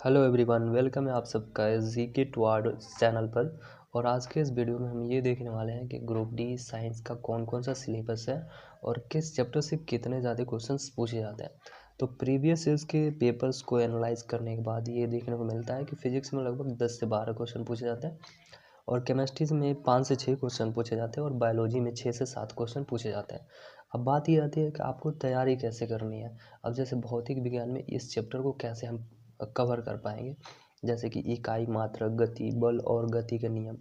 Hello everyone, welcome है आप सबका जी के टुवर्ड चैनल पर। और आज के इस वीडियो में हम ये देखने वाले हैं कि ग्रुप डी साइंस का कौन कौन सा सिलेबस है और किस चैप्टर से कितने ज़्यादा क्वेश्चंस पूछे जाते हैं। तो प्रीवियस ईयर्स के पेपर्स को एनालाइज करने के बाद ये देखने को मिलता है कि फिजिक्स में लगभग 10 से 12 क्वेश्चन पूछे जाते हैं और केमिस्ट्री में 5 से 6 क्वेश्चन पूछे जाते हैं और बायोलॉजी में 6 से 7 क्वेश्चन पूछे जाते हैं। अब बात ये आती है कि आपको तैयारी कैसे करनी है। अब जैसे भौतिक विज्ञान में इस चैप्टर को कैसे हम कवर कर पाएंगे, जैसे कि इकाई, मात्रक, गति, बल और गति के नियम,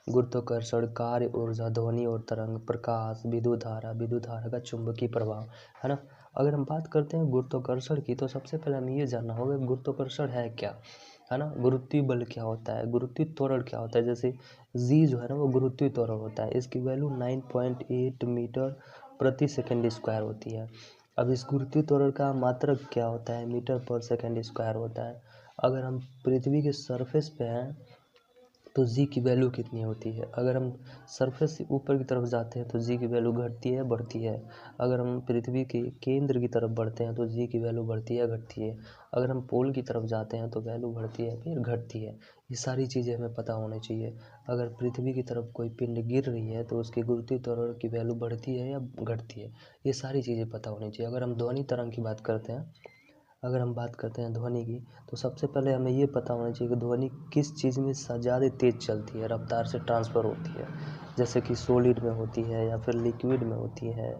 गुरुत्वाकर्षण, कार्य, ऊर्जा, ध्वनि और तरंग, प्रकाश, विद्युत धारा का चुंबकीय प्रभाव, है ना। अगर हम बात करते हैं गुरुत्वाकर्षण की, तो सबसे पहले हमें ये जानना होगा गुरुत्वाकर्षण है क्या, है ना। गुरुत्वीय बल क्या होता है, गुरुत्वीय त्वरण क्या होता है। जैसे जी जो है ना वो गुरुत्वीय त्वरण होता है, इसकी वैल्यू 9.8 मीटर प्रति सेकंड स्क्वायर होती है। अब इस गुरुत्वीय त्वरण का मात्रक क्या होता है, मीटर पर सेकंड स्क्वायर होता है। अगर हम पृथ्वी के सरफेस पे हैं तो जी की वैल्यू कितनी होती है। अगर हम सरफेस से ऊपर की तरफ जाते हैं तो जी की वैल्यू घटती है बढ़ती है। अगर हम पृथ्वी के केंद्र की तरफ बढ़ते हैं तो जी की वैल्यू बढ़ती है घटती है। अगर हम पोल की तरफ जाते हैं तो वैल्यू बढ़ती है फिर घटती है। ये सारी चीज़ें हमें पता होनी चाहिए। अगर पृथ्वी की तरफ कोई पिंड गिर रही है तो उसकी गुरुत्वीय त्वरण की वैल्यू बढ़ती है या घटती है, ये सारी चीज़ें पता होनी चाहिए। अगर हम ध्वनि तरंग की बात करते हैं, अगर हम बात करते हैं ध्वनि की, तो सबसे पहले हमें ये पता होना चाहिए कि ध्वनि किस चीज़ में ज़्यादा तेज़ चलती है, रफ्तार से ट्रांसफ़र होती है। जैसे कि सॉलिड में होती है या फिर लिक्विड में होती है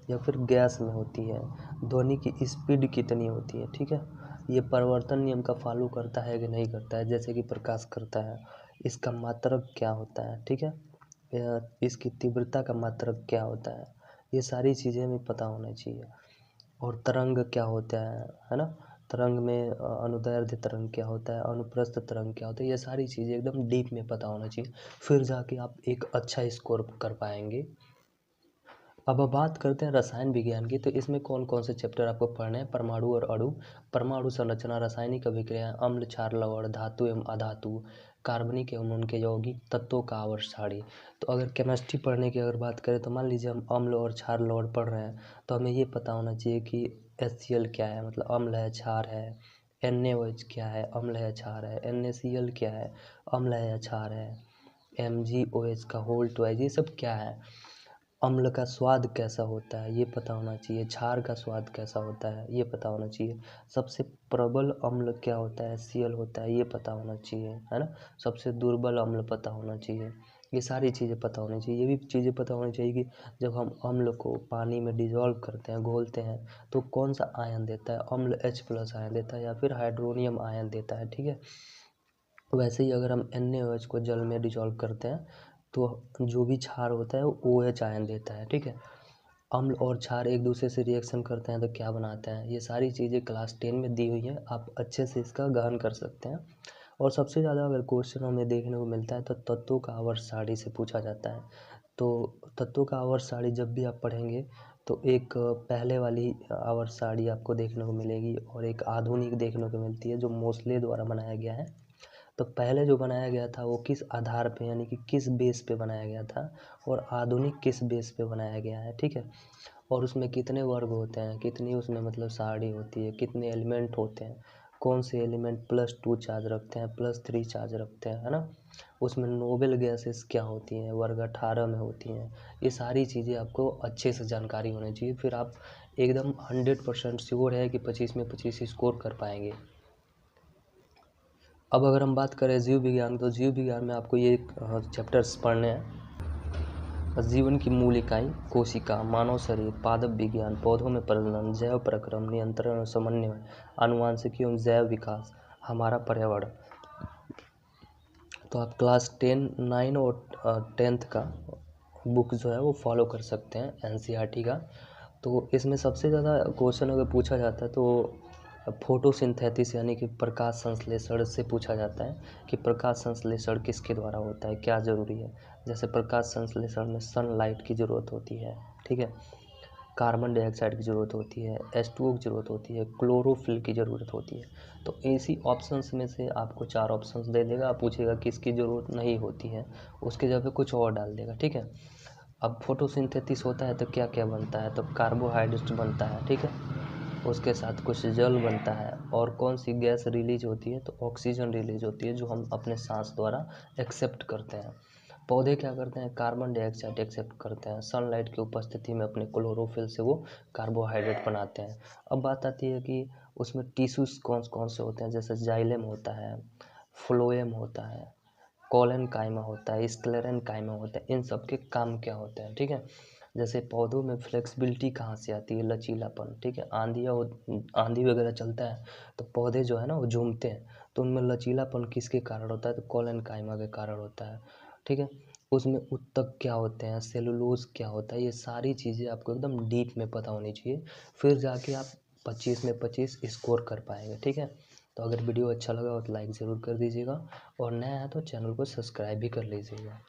या फिर गैस में होती है। ध्वनि की स्पीड कितनी होती है, ठीक है। ये परिवर्तन नियम का फॉलो करता है कि नहीं करता है, जैसे कि प्रकाश करता है। इसका मात्रक क्या होता है, ठीक है। इसकी तीव्रता का मात्रक क्या होता है, ये सारी चीज़ें हमें पता होना चाहिए। और तरंग क्या होता है ना। तरंग में अनुदैर्ध्य तरंग क्या होता है, अनुप्रस्थ तरंग क्या होता है, ये सारी चीज़ें एकदम डीप में पता होना चाहिए, फिर जाके आप एक अच्छा स्कोर कर पाएंगे। अब बात करते हैं रसायन विज्ञान की, तो इसमें कौन कौन से चैप्टर आपको पढ़ने हैं। परमाणु और अणु, परमाणु संरचना, रासायनिक अभिक्रिया, अम्ल, क्षार, लवण, धातु एवं अधातु, कार्बनिक एवं उनके यौगिक तत्वों का आवर्त सारणी। तो अगर केमिस्ट्री पढ़ने की अगर बात करें तो मान लीजिए हम अम्ल और क्षार लवण पढ़ रहे हैं, तो हमें ये पता होना चाहिए कि HCl क्या है, मतलब अम्ल है क्षार है। NaOH क्या है, अम्ल है क्षार है। NaCl क्या है, अम्ल है या क्षार है। MgOH का होल ट्वाइस, ये सब क्या है। अम्ल का स्वाद कैसा होता है ये पता होना चाहिए, क्षार का स्वाद कैसा होता है ये पता होना चाहिए। सबसे प्रबल अम्ल क्या होता है, Cl होता है, ये पता होना चाहिए, है ना। सबसे दुर्बल अम्ल पता होना चाहिए। ये सारी चीज़ें पता होनी चाहिए। ये भी चीज़ें पता होनी चाहिए कि जब हम अम्ल को पानी में डिजॉल्व करते हैं, घोलते हैं, तो कौन सा आयन देता है। अम्ल H+ आयन देता है या फिर हाइड्रोनियम आयन देता है, ठीक है। वैसे ही अगर हम NaOH को जल में डिजॉल्व करते हैं तो जो भी क्षार होता है वो OH आयन देता है, ठीक है। अम्ल और क्षार एक दूसरे से रिएक्शन करते हैं तो क्या बनाते हैं, ये सारी चीज़ें क्लास 10 में दी हुई हैं, आप अच्छे से इसका गहन कर सकते हैं। और सबसे ज़्यादा अगर क्वेश्चन हमें देखने को मिलता है तो तत्वों का आवर्त सारणी से पूछा जाता है। तो तत्वों का आवर्त सारणी जब भी आप पढ़ेंगे तो एक पहले वाली आवर्त सारणी आपको देखने को मिलेगी और एक आधुनिक देखने को मिलती है जो मोसले द्वारा बनाया गया है। तो पहले जो बनाया गया था वो किस आधार पे, यानी कि किस बेस पे बनाया गया था, और आधुनिक किस बेस पे बनाया गया है, ठीक है। और उसमें कितने वर्ग होते हैं, कितनी उसमें मतलब सारणी होती है, कितने एलिमेंट होते हैं, कौन से एलिमेंट +2 चार्ज रखते हैं, +3 चार्ज रखते हैं, है ना। उसमें नोबेल गैसेस क्या होती हैं, वर्ग 18 में होती हैं। ये सारी चीज़ें आपको अच्छे से जानकारी होनी चाहिए, फिर आप एकदम 100% श्योर है कि 25 में 25 स्कोर कर पाएंगे। अब अगर हम बात करें जीव विज्ञान, तो जीव विज्ञान में आपको ये चैप्टर्स पढ़ने हैं। जीवन की मूल इकाई, कोशिका, मानव शरीर, पादप विज्ञान, पौधों में प्रजनन, जैव प्रक्रम, नियंत्रण और समन्वय, आनुवांशिकी एवं जैव विकास, हमारा पर्यावरण। तो आप क्लास 10, 9 और 10th का बुक जो है वो फॉलो कर सकते हैं, NCERT का। तो इसमें सबसे ज़्यादा क्वेश्चन अगर पूछा जाता है तो फोटोसिंथेसिस यानी कि प्रकाश संश्लेषण से पूछा जाता है कि प्रकाश संश्लेषण किसके द्वारा होता है, क्या ज़रूरी है। जैसे प्रकाश संश्लेषण में सनलाइट की ज़रूरत होती है, ठीक है। कार्बन डाइऑक्साइड की ज़रूरत होती है, H2O की ज़रूरत होती है, क्लोरोफिल की ज़रूरत होती है। तो इसी ऑप्शंस में से आपको 4 ऑप्शंस दे देगा, आप पूछेगा किसकी ज़रूरत नहीं होती है, उसके जगह पे कुछ और डाल देगा, ठीक है। अब फोटोसिंथेसिस होता है तो क्या क्या बनता है, तो कार्बोहाइड्रेट बनता है, ठीक है। उसके साथ कुछ जल बनता है, और कौन सी गैस रिलीज होती है, तो ऑक्सीजन रिलीज होती है जो हम अपने सांस द्वारा एक्सेप्ट करते हैं। पौधे क्या करते हैं, कार्बन डाइऑक्साइड एक्सेप्ट करते हैं, सनलाइट की उपस्थिति में अपने क्लोरोफिल से वो कार्बोहाइड्रेट बनाते हैं। अब बात आती है कि उसमें टिश्यूज कौन कौन से होते हैं, जैसे जाइलम होता है, फ्लोएम होता है, कॉलन काइमा होता है, स्क्लेरन काइमा होता है। इन सब के काम क्या होते हैं, ठीक है। जैसे पौधों में फ्लेक्सिबिलिटी कहाँ से आती है, लचीलापन, ठीक है। आंधी वगैरह चलता है तो पौधे जो है ना वो झूमते हैं, तो उनमें लचीलापन किसके कारण होता है, तो कॉलन काइमा के कारण होता है, ठीक है। उसमें उत्तक क्या होते हैं, सेलुलोज क्या होता है, ये सारी चीज़ें आपको एकदम डीप में पता होनी चाहिए, फिर जाके आप 25 में 25 स्कोर कर पाएंगे, ठीक है। तो अगर वीडियो अच्छा लगा हो तो लाइक ज़रूर कर दीजिएगा, और नया है तो चैनल को सब्सक्राइब भी कर लीजिएगा।